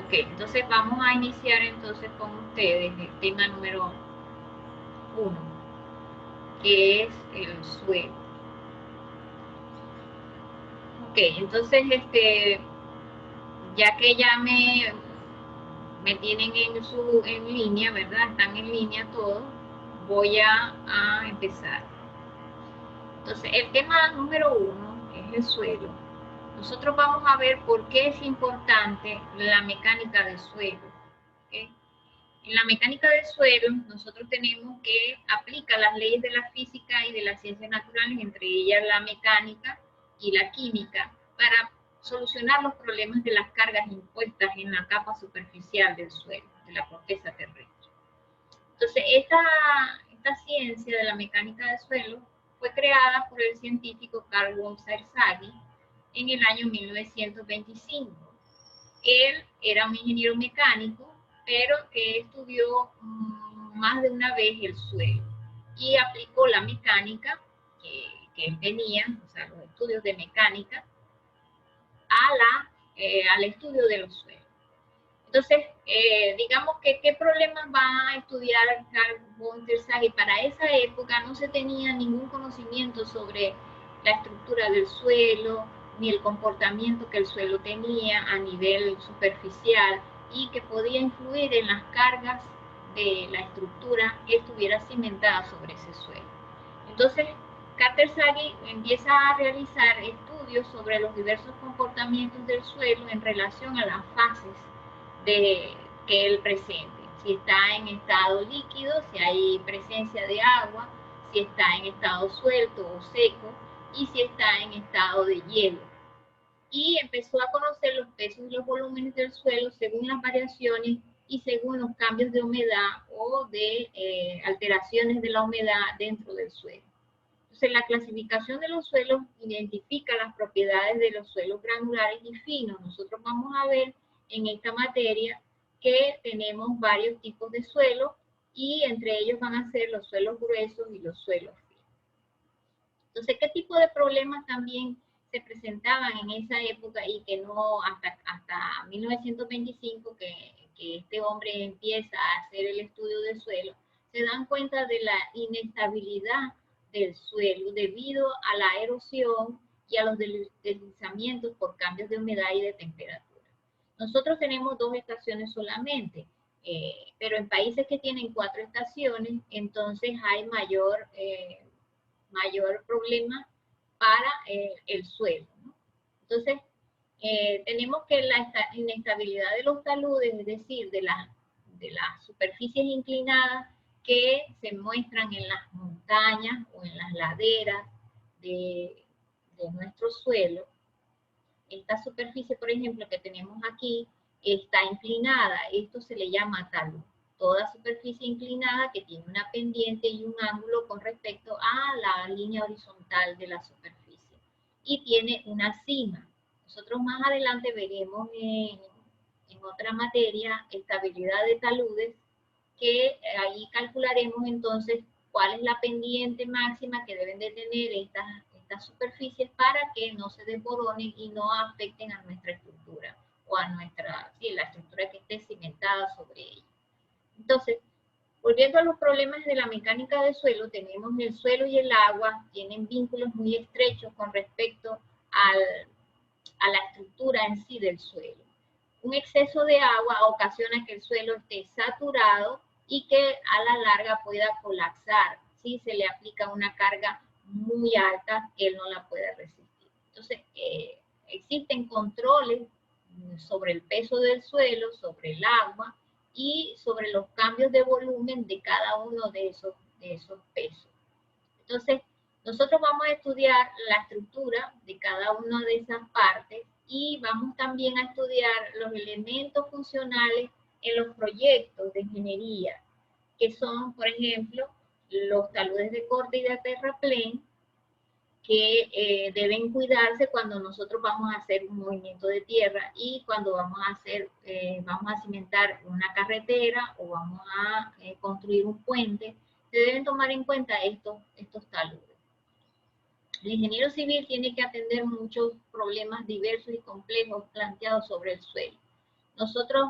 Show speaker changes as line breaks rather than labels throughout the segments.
Ok, entonces vamos a iniciar entonces con ustedes el tema número 1, que es el suelo. Ok, entonces ya que ya me tienen en línea, ¿verdad? Están en línea todos, voy a empezar. Entonces, el tema número 1 es el suelo. Nosotros vamos a ver por qué es importante la mecánica del suelo. ¿Okay? En la mecánica del suelo, nosotros tenemos que aplicar las leyes de la física y de las ciencias naturales, entre ellas la mecánica y la química, para solucionar los problemas de las cargas impuestas en la capa superficial del suelo, de la corteza terrestre. Entonces, esta ciencia de la mecánica del suelo fue creada por el científico Carl von Terzaghi en el año 1925. Él era un ingeniero mecánico, pero que estudió más de una vez el suelo y aplicó la mecánica que él tenía, o sea, los estudios de mecánica, al estudio de los suelos. Entonces, digamos que qué problemas va a estudiar Carl von Terzaghi. Para esa época no se tenía ningún conocimiento sobre la estructura del suelo, ni el comportamiento que el suelo tenía a nivel superficial y que podía influir en las cargas de la estructura que estuviera cimentada sobre ese suelo. Entonces, Terzaghi empieza a realizar estudios sobre los diversos comportamientos del suelo en relación a las fases que él presente. Si está en estado líquido, si hay presencia de agua, si está en estado suelto o seco y si está en estado de hielo. Y empezó a conocer los pesos y los volúmenes del suelo según las variaciones y según los cambios de humedad o de alteraciones de la humedad dentro del suelo. Entonces, la clasificación de los suelos identifica las propiedades de los suelos granulares y finos. Nosotros vamos a ver en esta materia que tenemos varios tipos de suelos y entre ellos van a ser los suelos gruesos y los suelos finos. Entonces, ¿qué tipo de problemas también se presentaban en esa época y que no hasta 1925 que este hombre empieza a hacer el estudio del suelo? Se dan cuenta de la inestabilidad del suelo debido a la erosión y a los deslizamientos por cambios de humedad y de temperatura. Nosotros tenemos 2 estaciones solamente, pero en países que tienen 4 estaciones, entonces hay mayor problema para el suelo, ¿no? Entonces, tenemos que la inestabilidad de los taludes, es decir, de las superficies inclinadas que se muestran en las montañas o en las laderas de nuestro suelo. Esta superficie, por ejemplo, que tenemos aquí, está inclinada. Esto se le llama talud. Toda superficie inclinada que tiene una pendiente y un ángulo con respecto a la línea horizontal de la superficie. Y tiene una cima. Nosotros más adelante veremos en otra materia estabilidad de taludes, que ahí calcularemos entonces cuál es la pendiente máxima que deben de tener estas superficies para que no se desboronen y no afecten a nuestra estructura o a la estructura que esté cimentada sobre ella. Entonces, volviendo a los problemas de la mecánica del suelo, tenemos el suelo y el agua, tienen vínculos muy estrechos con respecto a la estructura en sí del suelo. Un exceso de agua ocasiona que el suelo esté saturado y que a la larga pueda colapsar si se le aplica una carga muy alta que él no la puede resistir. Entonces, existen controles sobre el peso del suelo, sobre el agua y sobre los cambios de volumen de cada uno de esos pesos. Entonces, nosotros vamos a estudiar la estructura de cada una de esas partes y vamos también a estudiar los elementos funcionales en los proyectos de ingeniería, que son, por ejemplo, los taludes de corte y de terraplén, que deben cuidarse cuando nosotros vamos a hacer un movimiento de tierra y cuando vamos a cimentar una carretera o vamos a construir un puente. Se deben tomar en cuenta estos taludes. El ingeniero civil tiene que atender muchos problemas diversos y complejos planteados sobre el suelo. nosotros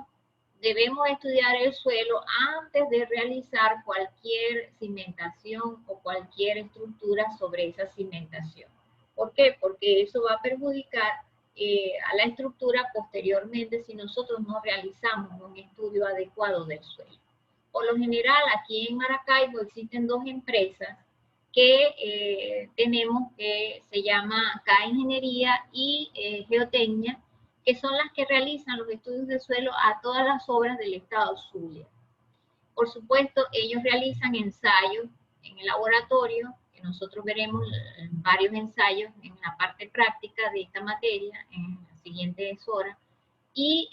debemos estudiar el suelo antes de realizar cualquier cimentación o cualquier estructura sobre esa cimentación. ¿Por qué? Porque eso va a perjudicar a la estructura posteriormente si nosotros no realizamos un estudio adecuado del suelo. Por lo general, aquí en Maracaibo existen dos empresas que tenemos que se llama CA Ingeniería y Geotecnia, que son las que realizan los estudios de suelo a todas las obras del estado Zulia. Por supuesto, ellos realizan ensayos en el laboratorio, que nosotros veremos varios ensayos en la parte práctica de esta materia en las siguientes horas. Y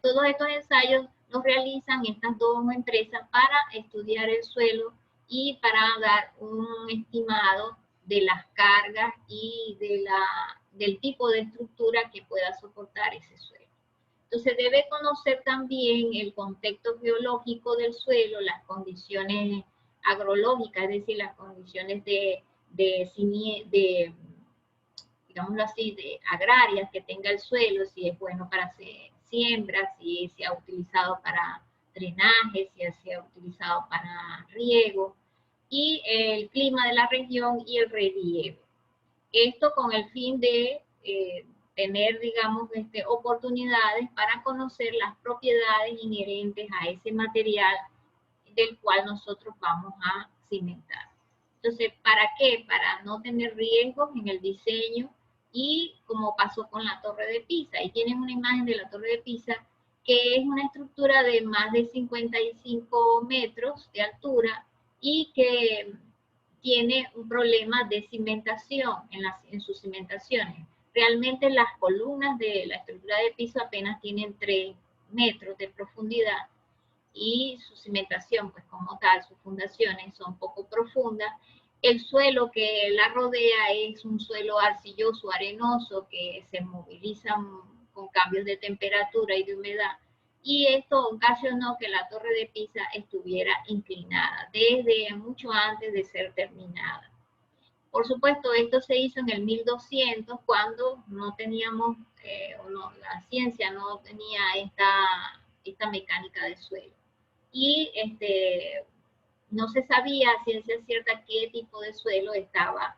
todos estos ensayos los realizan estas dos empresas para estudiar el suelo y para dar un estimado de las cargas y del tipo de estructura que pueda soportar ese suelo. Entonces debe conocer también el contexto geológico del suelo, las condiciones agrológicas, es decir, las condiciones digámoslo así, de agrarias que tenga el suelo, si es bueno para hacer siembra, si se ha utilizado para drenaje, si se ha utilizado para riego, y el clima de la región y el relieve. Esto con el fin de tener, digamos, oportunidades para conocer las propiedades inherentes a ese material del cual nosotros vamos a cimentar. Entonces, ¿para qué? Para no tener riesgos en el diseño y como pasó con la Torre de Pisa. Ahí tienen una imagen de la Torre de Pisa, que es una estructura de más de 55 metros de altura y que tiene un problema de cimentación en sus cimentaciones. Realmente las columnas de la estructura de piso apenas tienen 3 metros de profundidad y su cimentación, pues como tal, sus fundaciones son poco profundas. El suelo que la rodea es un suelo arcilloso, arenoso, que se moviliza con cambios de temperatura y de humedad. Y esto ocasionó que la Torre de Pisa estuviera inclinada desde mucho antes de ser terminada. Por supuesto, esto se hizo en el 1200, cuando no teníamos, la ciencia no tenía esta mecánica de suelo. Y no se sabía a ciencia cierta qué tipo de suelo estaba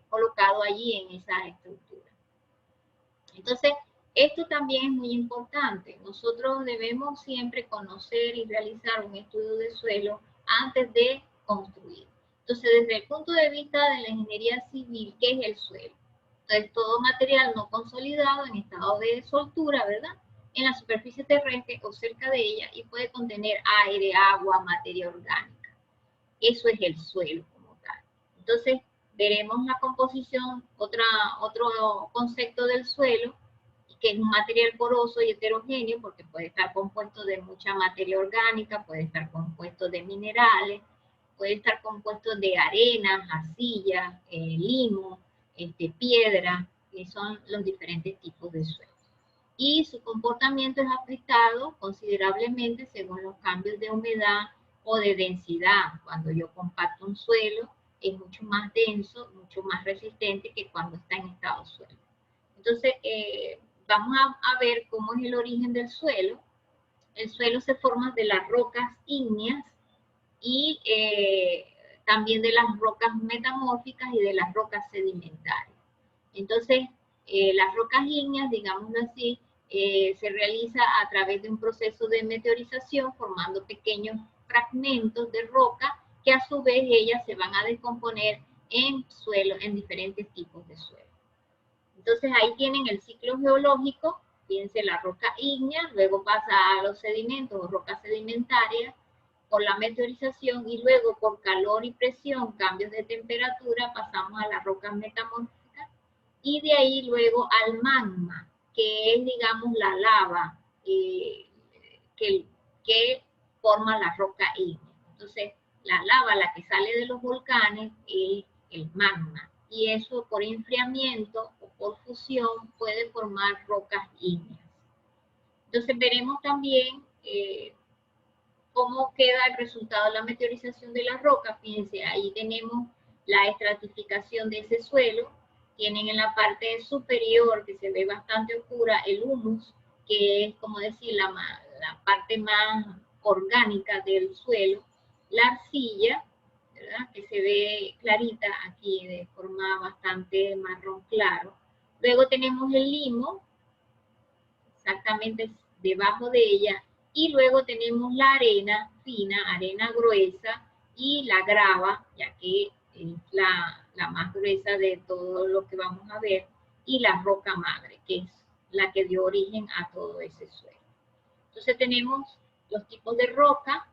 colocado allí en esa estructura. Entonces, esto también es muy importante. Nosotros debemos siempre conocer y realizar un estudio de suelo antes de construir. Entonces, desde el punto de vista de la ingeniería civil, ¿qué es el suelo? Entonces, todo material no consolidado en estado de soltura, ¿verdad?, en la superficie terrestre o cerca de ella, y puede contener aire, agua, materia orgánica. Eso es el suelo como tal. Entonces, veremos la composición, otro concepto del suelo, que es un material poroso y heterogéneo, porque puede estar compuesto de mucha materia orgánica, puede estar compuesto de minerales, puede estar compuesto de arenas, arcilla, limo, piedra, que son los diferentes tipos de suelo. Y su comportamiento es afectado considerablemente según los cambios de humedad o de densidad. Cuando yo compacto un suelo, es mucho más denso, mucho más resistente que cuando está en estado suelo. Entonces, vamos a ver cómo es el origen del suelo. El suelo se forma de las rocas ígneas y también de las rocas metamórficas y de las rocas sedimentarias. Entonces, las rocas ígneas, digámoslo así, se realiza a través de un proceso de meteorización, formando pequeños fragmentos de roca que a su vez ellas se van a descomponer en suelo, en diferentes tipos de suelo. Entonces ahí tienen el ciclo geológico, fíjense, la roca ígnea, luego pasa a los sedimentos o rocas sedimentarias, por la meteorización, y luego por calor y presión, cambios de temperatura, pasamos a las rocas metamórficas, y de ahí luego al magma, que es, digamos, la lava que forma la roca ígnea. Entonces, la lava, la que sale de los volcanes, es el magma, y eso por enfriamiento o por fusión puede formar rocas ígneas. Entonces veremos también cómo queda el resultado de la meteorización de la roca. Fíjense, ahí tenemos la estratificación de ese suelo, tienen en la parte superior, que se ve bastante oscura, el humus, que es como decir la parte más orgánica del suelo, la arcilla, ¿verdad? Que se ve clarita aquí de forma bastante marrón claro. Luego tenemos el limo, exactamente debajo de ella, y luego tenemos la arena fina, arena gruesa, y la grava, ya que es la más gruesa de todo lo que vamos a ver, y la roca madre, que es la que dio origen a todo ese suelo. Entonces tenemos los tipos de roca,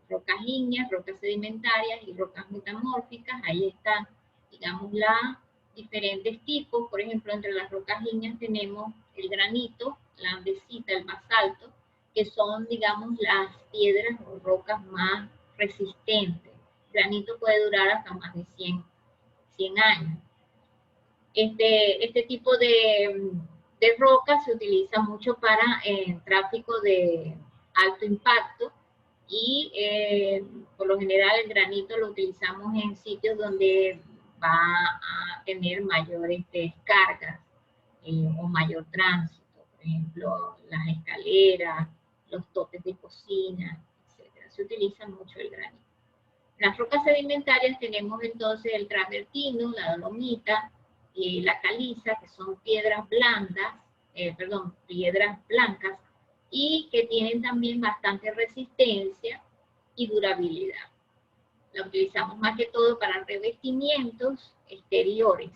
rocas ígneas, rocas sedimentarias y rocas metamórficas. Ahí están, digamos, los diferentes tipos. Por ejemplo, entre las rocas ígneas tenemos el granito, la andesita, el basalto, que son, digamos, las piedras o rocas más resistentes. El granito puede durar hasta más de 100 años. Este tipo de roca se utiliza mucho para tráfico de alto impacto y por lo general el granito lo utilizamos en sitios donde va a tener mayores descargas o mayor tránsito, por ejemplo, las escaleras, los topes de cocina, etcétera. Se utiliza mucho el granito. En las rocas sedimentarias tenemos entonces el travertino, la dolomita, y la caliza, que son piedras blandas, piedras blancas, y que tienen también bastante resistencia y durabilidad. La utilizamos más que todo para revestimientos exteriores.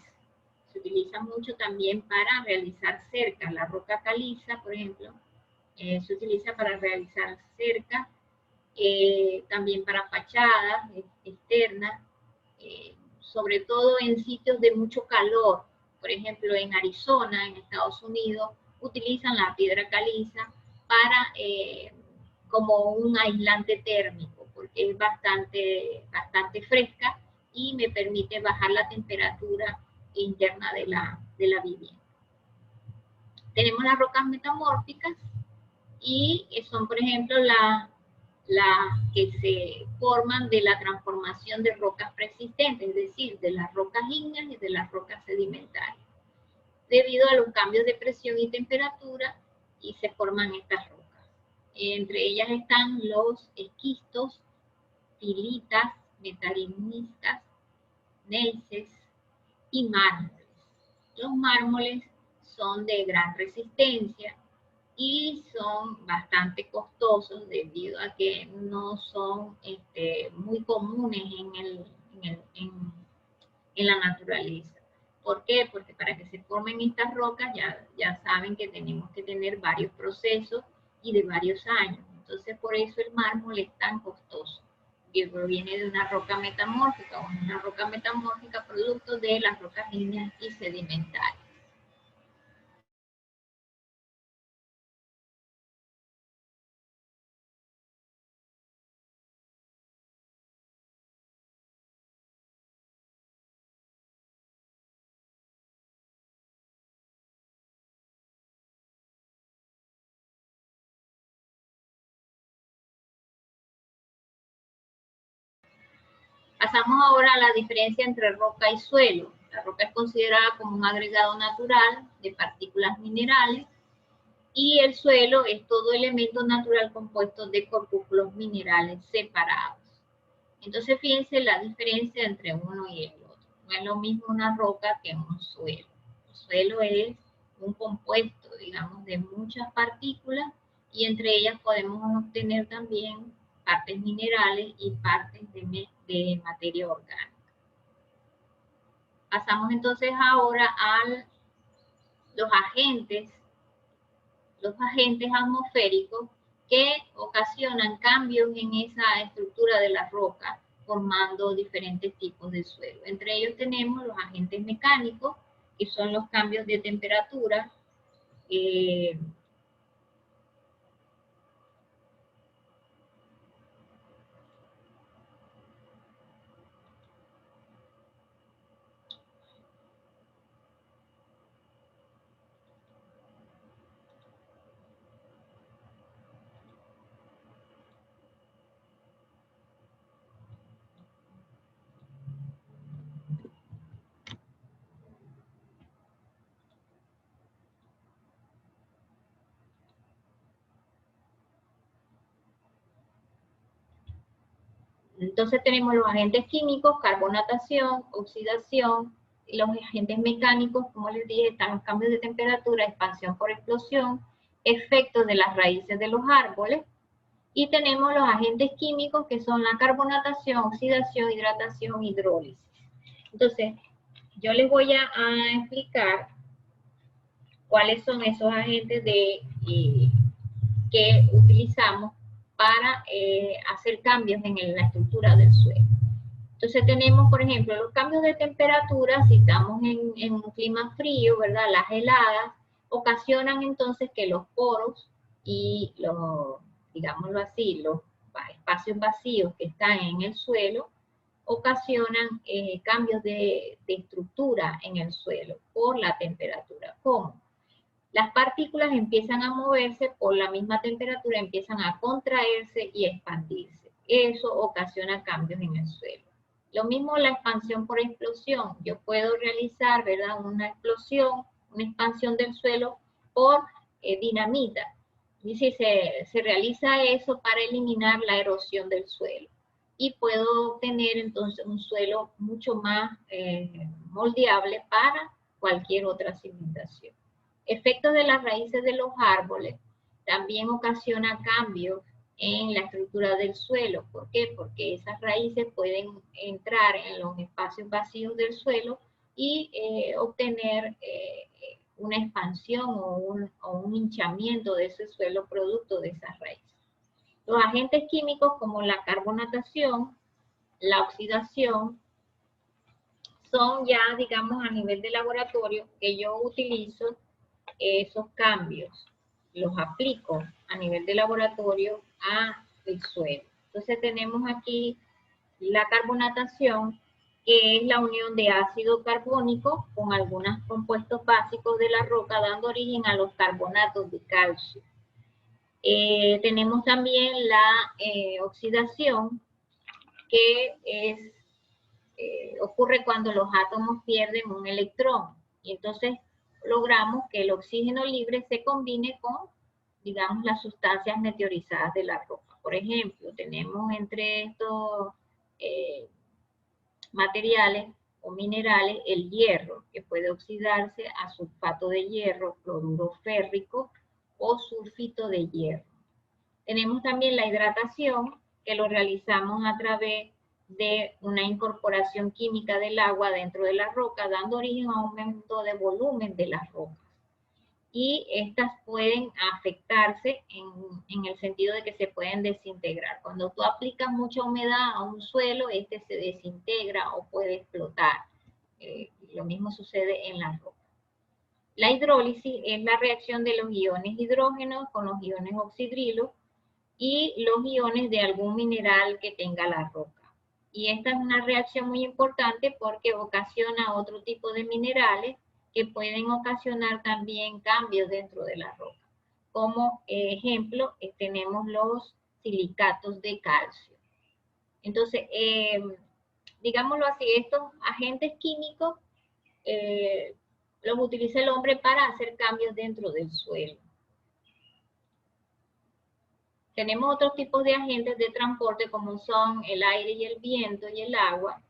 Se utiliza mucho también para realizar cercas. La roca caliza, por ejemplo, se utiliza para realizar cercas, también para fachadas externas, sobre todo en sitios de mucho calor. Por ejemplo, en Arizona, en Estados Unidos, utilizan la piedra caliza para como un aislante térmico, porque es bastante fresca y me permite bajar la temperatura interna de la vivienda. Tenemos las rocas metamórficas y son, por ejemplo, las que se forman de la transformación de rocas persistentes, es decir, de las rocas ígneas y de las rocas sedimentarias, debido a los cambios de presión y temperatura, y se forman estas rocas. Entre ellas están los esquistos, pilitas, metarimnistas, neises y mármoles. Los mármoles son de gran resistencia y son bastante costosos debido a que no son muy comunes en la naturaleza. ¿Por qué? Porque para que se formen estas rocas ya saben que tenemos que tener varios procesos y de varios años. Entonces por eso el mármol es tan costoso, que proviene de una roca metamórfica o una roca metamórfica producto de las rocas ígneas y sedimentarias. Pasamos ahora a la diferencia entre roca y suelo. La roca es considerada como un agregado natural de partículas minerales y el suelo es todo elemento natural compuesto de corpúsculos minerales separados. Entonces fíjense la diferencia entre uno y el otro. No es lo mismo una roca que un suelo. El suelo es un compuesto, digamos, de muchas partículas y entre ellas podemos obtener también partes minerales y partes de materia orgánica. Pasamos entonces ahora a los agentes atmosféricos que ocasionan cambios en esa estructura de la roca, formando diferentes tipos de suelo. Entre ellos tenemos los agentes mecánicos, que son los cambios de temperatura, Entonces tenemos los agentes químicos, carbonatación, oxidación, y los agentes mecánicos, como les dije, están los cambios de temperatura, expansión por explosión, efectos de las raíces de los árboles, y tenemos los agentes químicos que son la carbonatación, oxidación, hidratación, hidrólisis. Entonces, yo les voy a explicar cuáles son esos agentes que utilizamos para hacer cambios en la estructura del suelo. Entonces tenemos, por ejemplo, los cambios de temperatura. Si estamos en un clima frío, ¿verdad? Las heladas ocasionan entonces que los poros y digámoslo así, los espacios vacíos que están en el suelo ocasionan cambios de estructura en el suelo por la temperatura. ¿Cómo? Las partículas empiezan a moverse por la misma temperatura, empiezan a contraerse y expandirse. Eso ocasiona cambios en el suelo. Lo mismo la expansión por explosión. Yo puedo realizar, ¿verdad?, una explosión, una expansión del suelo por dinamita. Y si se realiza eso para eliminar la erosión del suelo. Y puedo obtener entonces un suelo mucho más moldeable para cualquier otra cimentación. Efectos de las raíces de los árboles también ocasiona cambios en la estructura del suelo. ¿Por qué? Porque esas raíces pueden entrar en los espacios vacíos del suelo y obtener una expansión o un hinchamiento de ese suelo producto de esas raíces. Los agentes químicos como la carbonatación, la oxidación, son ya, digamos, a nivel de laboratorio que yo utilizo esos cambios, los aplico a nivel de laboratorio al suelo. Entonces tenemos aquí la carbonatación, que es la unión de ácido carbónico con algunos compuestos básicos de la roca, dando origen a los carbonatos de calcio. Tenemos también la oxidación, que ocurre cuando los átomos pierden un electrón. Y entonces logramos que el oxígeno libre se combine con, digamos, las sustancias meteorizadas de la roca. Por ejemplo, tenemos entre estos materiales o minerales el hierro, que puede oxidarse a sulfato de hierro, cloruro férrico o sulfito de hierro. Tenemos también la hidratación, que lo realizamos a través de una incorporación química del agua dentro de la roca, dando origen a un aumento de volumen de las rocas. Y estas pueden afectarse en el sentido de que se pueden desintegrar. Cuando tú aplicas mucha humedad a un suelo, este se desintegra o puede explotar. Lo mismo sucede en la roca. La hidrólisis es la reacción de los iones hidrógenos con los iones oxidrilos y los iones de algún mineral que tenga la roca. Y esta es una reacción muy importante porque ocasiona otro tipo de minerales que pueden ocasionar también cambios dentro de la roca. Como ejemplo, tenemos los silicatos de calcio. Entonces, digámoslo así, estos agentes químicos los utiliza el hombre para hacer cambios dentro del suelo. Tenemos otros tipos de agentes de transporte como son el aire y el viento y el agua,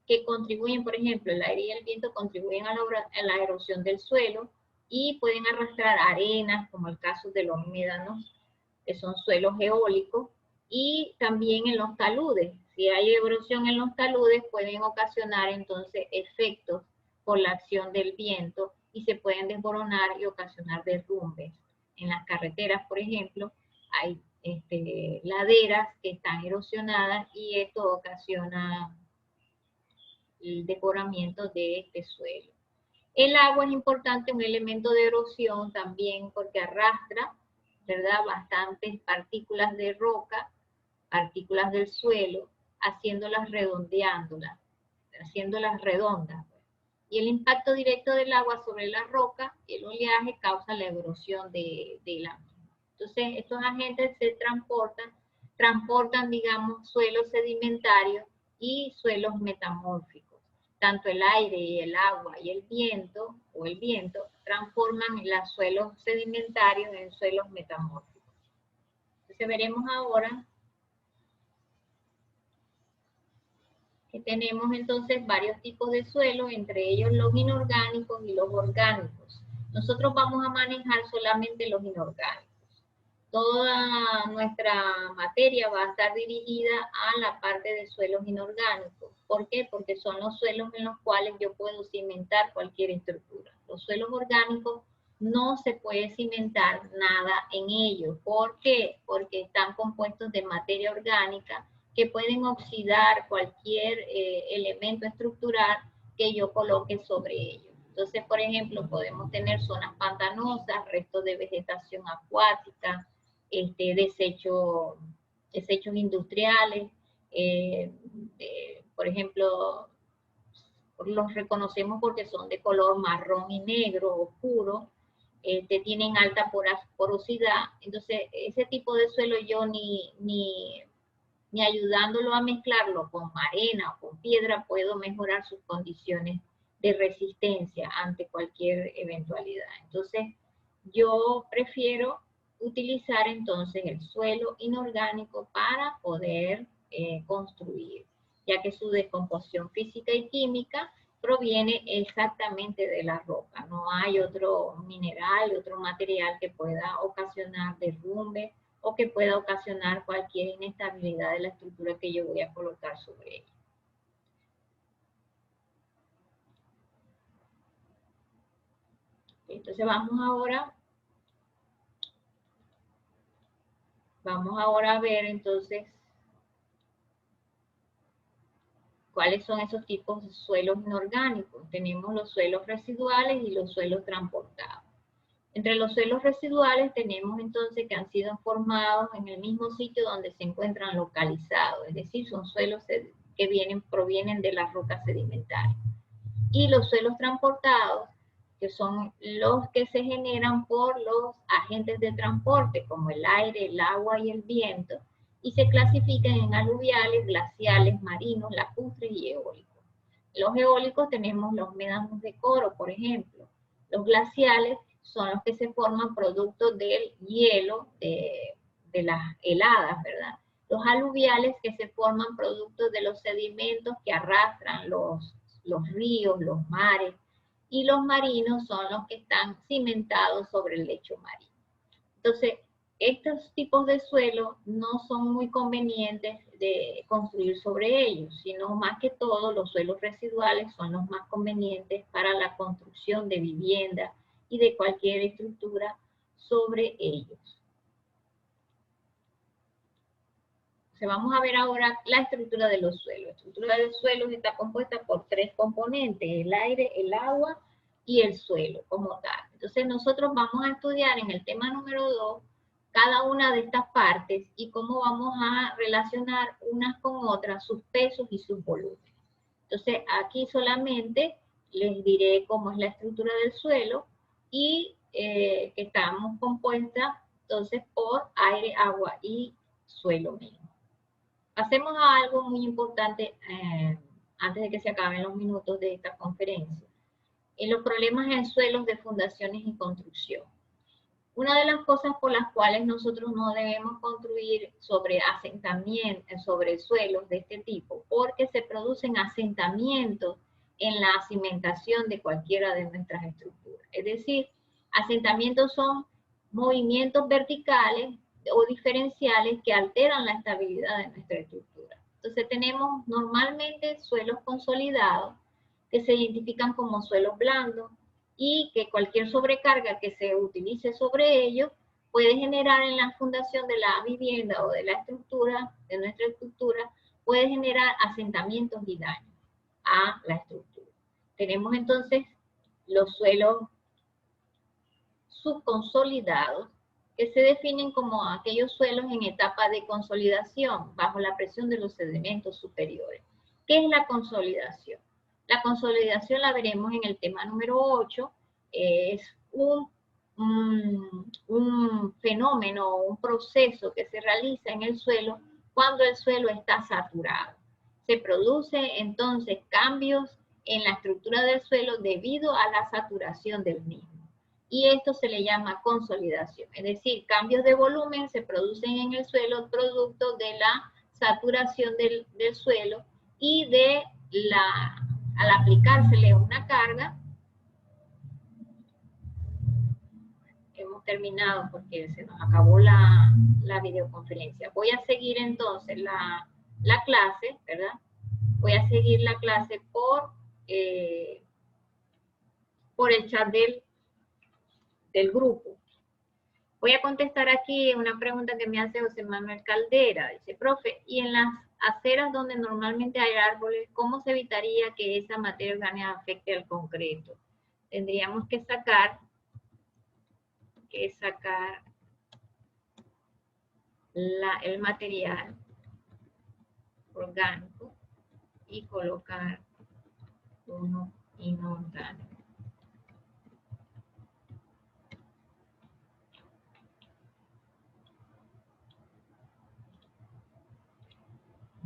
que contribuyen, por ejemplo, el aire y el viento contribuyen a la erosión del suelo y pueden arrastrar arenas, como el caso de los médanos, que son suelos eólicos, y también en los taludes. Si hay erosión en los taludes, pueden ocasionar entonces efectos por la acción del viento y se pueden desboronar y ocasionar derrumbes. En las carreteras, por ejemplo, hay laderas que están erosionadas y esto ocasiona el deforamiento de este suelo. El agua es importante, un elemento de erosión también porque arrastra, ¿verdad?, bastantes partículas de roca, partículas del suelo, haciéndolas redondeándolas, haciéndolas redondas. Y el impacto directo del agua sobre la roca y el oleaje causa la erosión de la misma. Entonces, estos agentes se transportan, digamos, suelos sedimentarios y suelos metamórficos. Tanto el aire y el agua y el viento, transforman los suelos sedimentarios en suelos metamórficos. Entonces, veremos ahora tenemos entonces varios tipos de suelo, entre ellos los inorgánicos y los orgánicos. Nosotros vamos a manejar solamente los inorgánicos. Toda nuestra materia va a estar dirigida a la parte de suelos inorgánicos. ¿Por qué? Porque son los suelos en los cuales yo puedo cimentar cualquier estructura. Los suelos orgánicos no se puede cimentar nada en ellos. ¿Por qué? Porque están compuestos de materia orgánica que pueden oxidar cualquier elemento estructural que yo coloque sobre ellos. Entonces, por ejemplo, podemos tener zonas pantanosas, restos de vegetación acuática, desechos industriales, por ejemplo, los reconocemos porque son de color marrón y negro oscuro, tienen alta porosidad. Entonces, ese tipo de suelo yo ni ayudándolo a mezclarlo con arena o con piedra puedo mejorar sus condiciones de resistencia ante cualquier eventualidad. Entonces, yo prefiero utilizar entonces el suelo inorgánico para poder construir, ya que su descomposición física y química proviene exactamente de la roca. No hay otro mineral, otro material que pueda ocasionar derrumbe o que pueda ocasionar cualquier inestabilidad de la estructura que yo voy a colocar sobre ella. Entonces vamos ahora a ver entonces cuáles son esos tipos de suelos inorgánicos. Tenemos los suelos residuales y los suelos transportados. Entre los suelos residuales tenemos entonces que han sido formados en el mismo sitio donde se encuentran localizados, es decir, son suelos que provienen de las rocas sedimentarias. Y los suelos transportados, que son los que se generan por los agentes de transporte, como el aire, el agua y el viento, y se clasifican en aluviales, glaciales, marinos, lacustres y eólicos. Los eólicos tenemos los médanos de Coro, por ejemplo. Los glaciales son los que se forman producto del hielo, de las heladas, ¿verdad? Los aluviales que se forman producto de los sedimentos que arrastran los ríos, los mares, y los marinos son los que están cimentados sobre el lecho marino. Entonces, estos tipos de suelo no son muy convenientes de construir sobre ellos, sino más que todo los suelos residuales son los más convenientes para la construcción de viviendas y de cualquier estructura sobre ellos. Entonces, vamos a ver ahora la estructura de los suelos. La estructura de los suelos está compuesta por 3 componentes: el aire, el agua y el suelo como tal. Entonces, nosotros vamos a estudiar en el tema número 2 cada una de estas partes y cómo vamos a relacionar unas con otras, sus pesos y sus volúmenes. Entonces, aquí solamente les diré cómo es la estructura del suelo y que estamos compuestas entonces por aire, agua y suelo mismo. Pasemos a algo muy importante antes de que se acaben los minutos de esta conferencia. En los problemas en suelos de fundaciones y construcción. Una de las cosas por las cuales nosotros no debemos construir sobre asentamientos, sobre suelos de este tipo, porque se producen asentamientos en la cimentación de cualquiera de nuestras estructuras. Es decir, asentamientos son movimientos verticales o diferenciales que alteran la estabilidad de nuestra estructura. Entonces tenemos normalmente suelos consolidados que se identifican como suelos blandos y que cualquier sobrecarga que se utilice sobre ellos puede generar en la fundación de la vivienda o de la estructura, de nuestra estructura, puede generar asentamientos y daños a la estructura. Tenemos entonces los suelos subconsolidados, que se definen como aquellos suelos en etapa de consolidación bajo la presión de los sedimentos superiores. ¿Qué es la consolidación? La consolidación la veremos en el tema número 8, es un fenómeno, un proceso que se realiza en el suelo cuando el suelo está saturado. Se produce entonces cambios en la estructura del suelo debido a la saturación del mismo. Y esto se le llama consolidación, es decir, cambios de volumen se producen en el suelo producto de la saturación del suelo y al aplicársele una carga, hemos terminado porque se nos acabó la videoconferencia. Voy a seguir entonces la clase, ¿verdad? Voy a seguir la clase por el chat del grupo. Voy a contestar aquí una pregunta que me hace José Manuel Caldera. Dice, profe, ¿y en las aceras donde normalmente hay árboles, cómo se evitaría que esa materia orgánica afecte al concreto? Tendríamos que sacar el material orgánico y colocar uno inorgánico.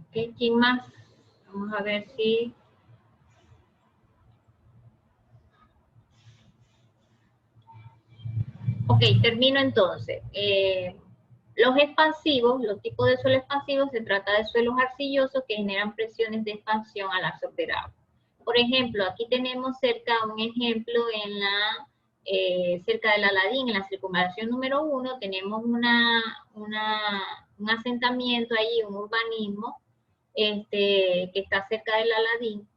¿Okay? ¿Quién más? Vamos a ver si... Ok, termino entonces. Los expansivos, los tipos de suelo expansivos, se trata de suelos arcillosos que generan presiones de expansión al absorber agua. Por ejemplo, aquí tenemos un ejemplo cerca del Aladín, en la circunvalación número 1, tenemos un asentamiento ahí, un urbanismo, que está cerca del Aladín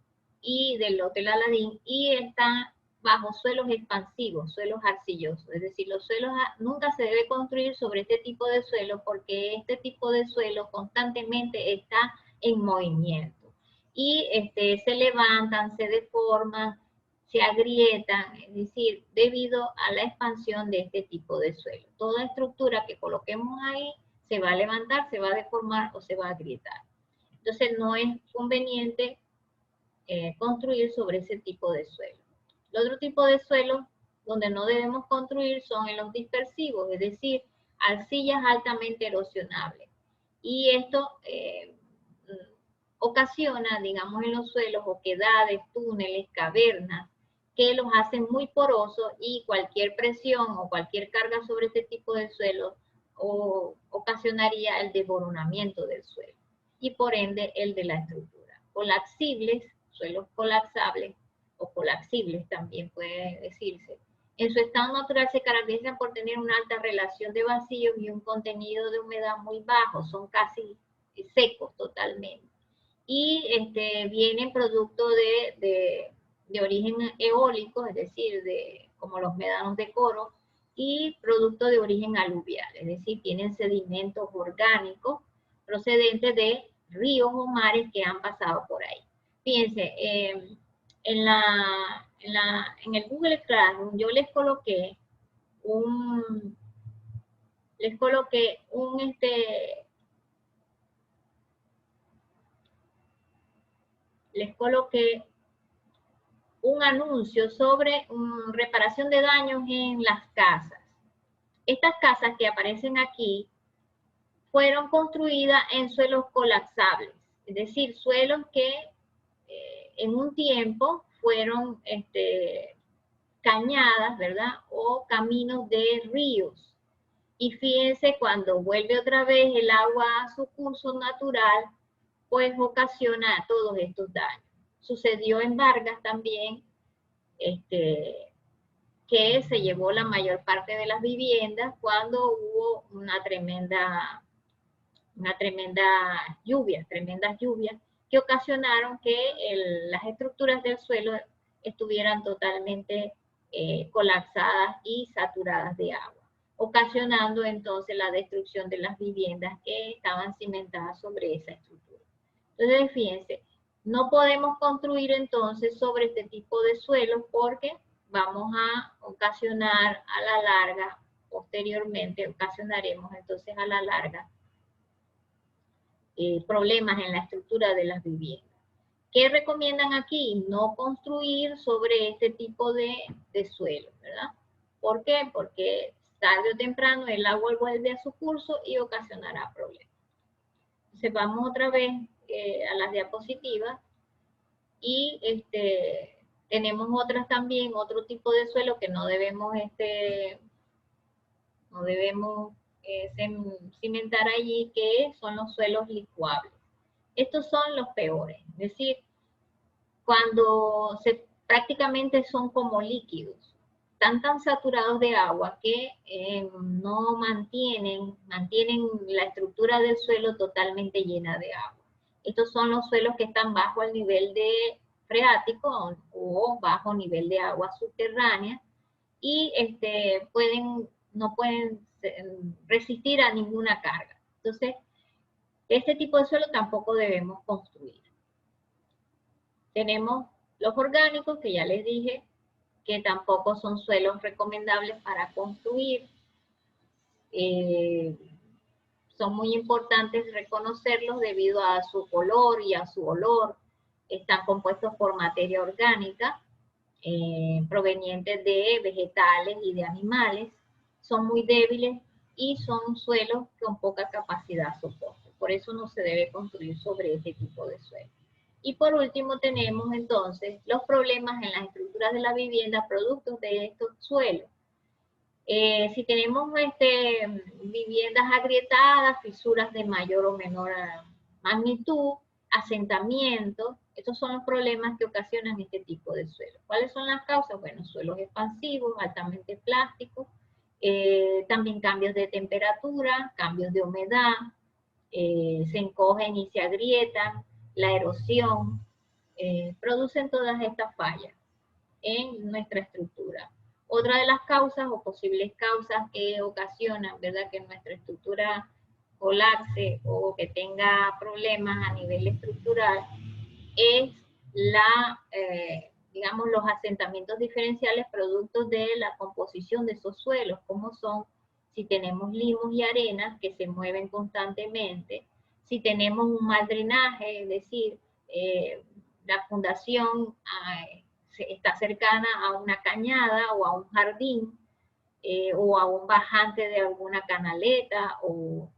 y del Hotel Aladín, y está bajo suelos expansivos, suelos arcillosos. Es decir, los suelos nunca se debe construir sobre este tipo de suelo porque este tipo de suelo constantemente está en movimiento. Y se levantan, se deforman, se agrietan, es decir, debido a la expansión de este tipo de suelo. Toda estructura que coloquemos ahí se va a levantar, se va a deformar o se va a agrietar. Entonces no es conveniente construir sobre ese tipo de suelo. El otro tipo de suelo donde no debemos construir son en los dispersivos, es decir, arcillas altamente erosionables. Y esto ocasiona, digamos, en los suelos oquedades, túneles, cavernas, que los hacen muy porosos y cualquier presión o cualquier carga sobre este tipo de suelo ocasionaría el desboronamiento del suelo y por ende el de la estructura. Colapsibles, suelos colapsables o colapsibles también puede decirse, en su estado natural se caracterizan por tener una alta relación de vacíos y un contenido de humedad muy bajo, son casi secos totalmente. Y vienen producto de origen eólico, es decir, como los médanos de Coro, y producto de origen aluvial, es decir, tienen sedimentos orgánicos procedentes de ríos o mares que han pasado por ahí. Fíjense, en el Google Classroom yo les coloqué un anuncio sobre reparación de daños en las casas. Estas casas que aparecen aquí fueron construidas en suelos colapsables, es decir, suelos que en un tiempo fueron cañadas, ¿verdad? O caminos de ríos. Y fíjense, cuando vuelve otra vez el agua a su curso natural, pues ocasiona todos estos daños. Sucedió en Vargas también, que se llevó la mayor parte de las viviendas cuando hubo tremendas lluvias que ocasionaron que las estructuras del suelo estuvieran totalmente colapsadas y saturadas de agua, ocasionando entonces la destrucción de las viviendas que estaban cimentadas sobre esa estructura. Entonces, fíjense, no podemos construir entonces sobre este tipo de suelos porque vamos a ocasionar a la larga, posteriormente ocasionaremos entonces a la larga problemas en la estructura de las viviendas. ¿Qué recomiendan aquí? No construir sobre este tipo de suelo, ¿verdad? ¿Por qué? Porque tarde o temprano el agua vuelve a su curso y ocasionará problemas. Entonces vamos otra vez a las diapositivas y tenemos otras también, otro tipo de suelo que no debemos cimentar allí, que son los suelos licuables. Estos son los peores. Es decir, cuando prácticamente son como líquidos, están tan saturados de agua que no mantienen la estructura del suelo totalmente llena de agua. Estos son los suelos que están bajo el nivel de freático o bajo nivel de agua subterránea y no pueden resistir a ninguna carga. Entonces, este tipo de suelo tampoco debemos construir. Tenemos los orgánicos, que ya les dije, que tampoco son suelos recomendables para construir. Son muy importantes reconocerlos debido a su color y a su olor. Están compuestos por materia orgánica, provenientes de vegetales y de animales. Son muy débiles y son suelos con poca capacidad soporte. Por eso no se debe construir sobre este tipo de suelo. Y por último tenemos entonces los problemas en las estructuras de la vivienda productos de estos suelos. Si tenemos viviendas agrietadas, fisuras de mayor o menor magnitud, asentamientos, estos son los problemas que ocasionan este tipo de suelo. ¿Cuáles son las causas? Bueno, suelos expansivos, altamente plásticos, también cambios de temperatura, cambios de humedad, se encogen y se agrietan, la erosión, producen todas estas fallas en nuestra estructura. Otra de las causas o posibles causas que ocasionan, ¿verdad?, que nuestra estructura colapse o que tenga problemas a nivel estructural es digamos, los asentamientos diferenciales productos de la composición de esos suelos, como son si tenemos limos y arenas que se mueven constantemente, si tenemos un mal drenaje, es decir, la fundación está cercana a una cañada o a un jardín, o a un bajante de alguna canaleta o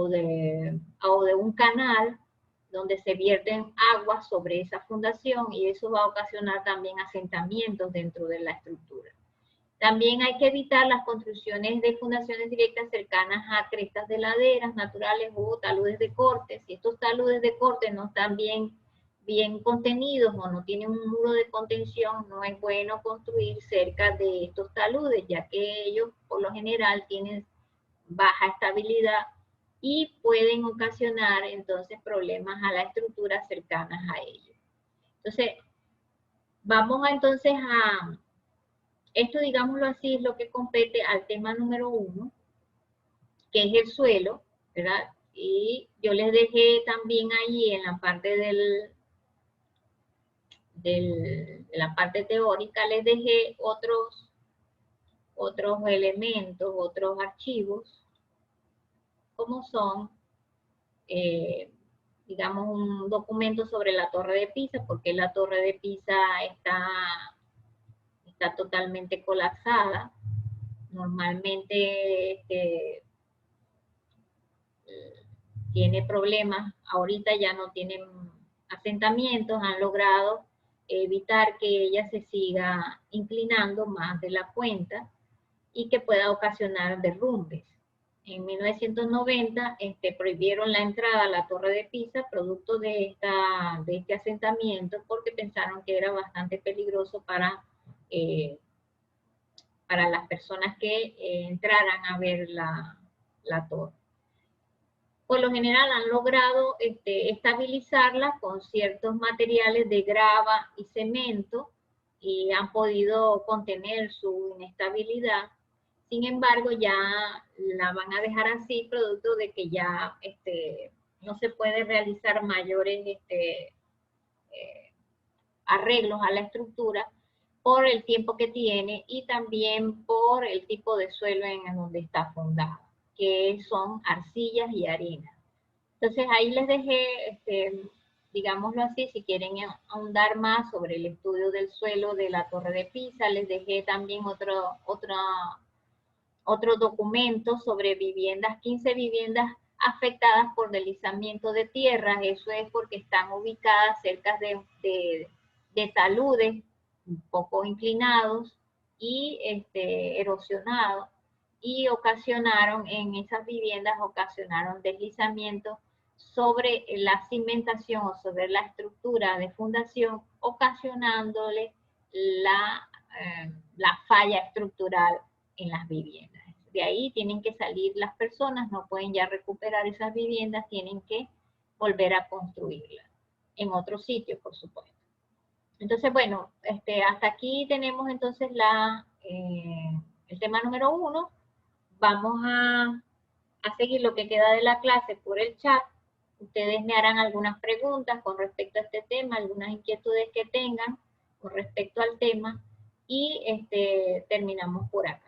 de un canal donde se vierten aguas sobre esa fundación, y eso va a ocasionar también asentamientos dentro de la estructura. También hay que evitar las construcciones de fundaciones directas cercanas a crestas de laderas naturales o taludes de corte. Si estos taludes de corte no están bien contenidos o no tienen un muro de contención, no es bueno construir cerca de estos taludes, ya que ellos por lo general tienen baja estabilidad y pueden ocasionar entonces problemas a las estructuras cercanas a ellos. Entonces, vamos entonces a esto, digámoslo así, es lo que compete al tema número 1, que es el suelo, ¿verdad? Y yo les dejé también ahí en la parte de la parte teórica, les dejé otros elementos, otros archivos, como son, digamos, un documento sobre la Torre de Pisa, porque la Torre de Pisa está totalmente colapsada. Normalmente tiene problemas, ahorita ya no tienen asentamientos, han logrado evitar que ella se siga inclinando más de la cuenta y que pueda ocasionar derrumbes. En 1990 prohibieron la entrada a la Torre de Pisa producto de este asentamiento, porque pensaron que era bastante peligroso para las personas que entraran a ver la torre. Por lo general han logrado estabilizarla con ciertos materiales de grava y cemento y han podido contener su inestabilidad. Sin embargo, ya la van a dejar así, producto de que ya no se puede realizar mayores arreglos a la estructura por el tiempo que tiene y también por el tipo de suelo en donde está fundada, que son arcillas y arena. Entonces ahí les dejé, digámoslo así, si quieren ahondar más sobre el estudio del suelo de la Torre de Pisa, les dejé también otro documento sobre viviendas, 15 viviendas afectadas por deslizamiento de tierras. Eso es porque están ubicadas cerca de taludes un poco inclinados y erosionados, y en esas viviendas ocasionaron deslizamientos sobre la cimentación o sobre la estructura de fundación, ocasionándole la falla estructural en las viviendas. De ahí tienen que salir las personas, no pueden ya recuperar esas viviendas, tienen que volver a construirlas en otro sitio, por supuesto. Entonces, bueno, hasta aquí tenemos entonces el tema número 1. Vamos a seguir lo que queda de la clase por el chat. Ustedes me harán algunas preguntas con respecto a este tema, algunas inquietudes que tengan con respecto al tema y terminamos por acá.